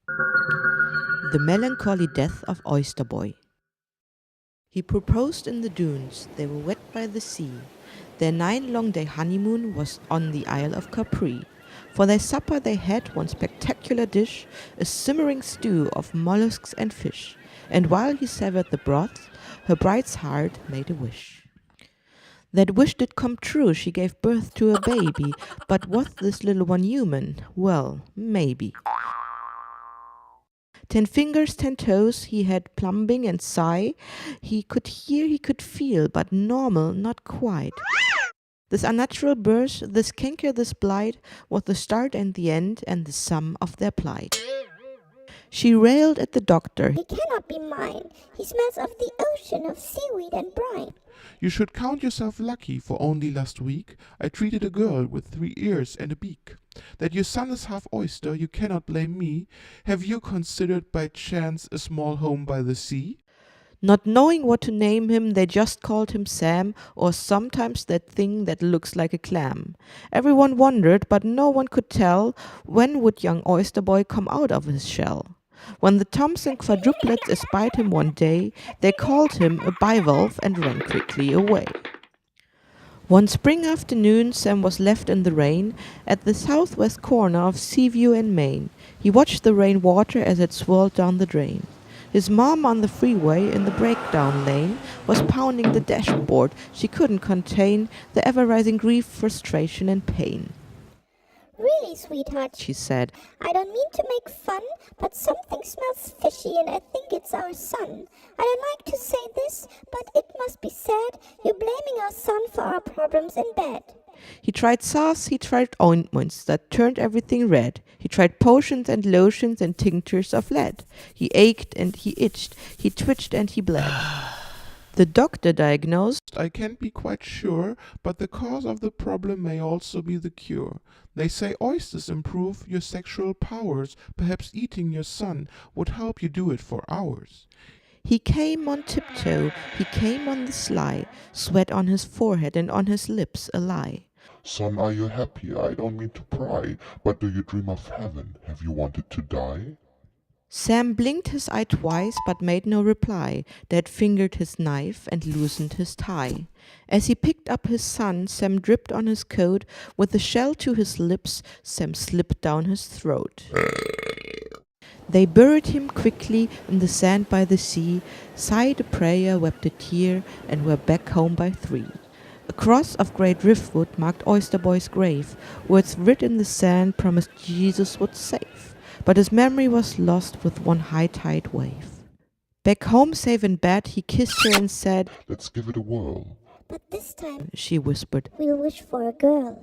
The Melancholy Death of Oyster Boy. He proposed in the dunes, they were wet by the sea. Their 9 long-day honeymoon was on the Isle of Capri. For their supper they had one spectacular dish, a simmering stew of mollusks and fish. And while he savored the broth, her bride's heart made a wish. That wish did come true, she gave birth to a baby, but was this little one human? Well, maybe. 10 fingers, 10 toes, he had plumbing and sigh. He could hear, he could feel, but normal, not quite. This unnatural birth, this canker, this blight, was the start and the end and the sum of their plight. She railed at the doctor. He cannot be mine. He smells of the ocean, of seaweed and brine. You should count yourself lucky, for only last week I treated a girl with 3 ears and a beak. That your son is half oyster, you cannot blame me. Have you considered by chance a small home by the sea? Not knowing what to name him, they just called him Sam, or sometimes that thing that looks like a clam. Everyone wondered, but no one could tell when would young Oyster Boy come out of his shell. When the Toms and quadruplets espied him one day, they called him a bivalve and ran quickly away. One spring afternoon, Sam was left in the rain at the southwest corner of Seaview and Main. He watched the rain water as it swirled down the drain. His mom on the freeway in the breakdown lane was pounding the dashboard. She couldn't contain the ever-rising grief, frustration, and pain. Really, sweetheart, She said, I don't mean to make fun, but something smells fishy and I think it's our son. I don't like to say this, but it must be said, you're blaming our son for our problems in bed. He tried salves, he tried ointments that turned everything red. He tried potions and lotions and tinctures of lead. He ached and he itched, he twitched and he bled. The doctor diagnosed, I can't be quite sure, but the cause of the problem may also be the cure. They say oysters improve your sexual powers. Perhaps eating your son would help you do it for hours. He came on tiptoe, he came on the sly, sweat on his forehead and on his lips a lie. Son, are you happy? I don't mean to pry, but do you dream of heaven? Have you wanted to die? Sam blinked his eye twice, but made no reply. Dad fingered his knife and loosened his tie. As he picked up his son, Sam dripped on his coat. With the shell to his lips, Sam slipped down his throat. They buried him quickly in the sand by the sea, sighed a prayer, wept a tear, and were back home by 3. A cross of great driftwood marked Oyster Boy's grave. Words writ in the sand promised Jesus would save, but his memory was lost with one high tide wave. Back home safe in bed, he kissed her and said, Let's give it a whirl. But this time she whispered, we'll wish for a girl.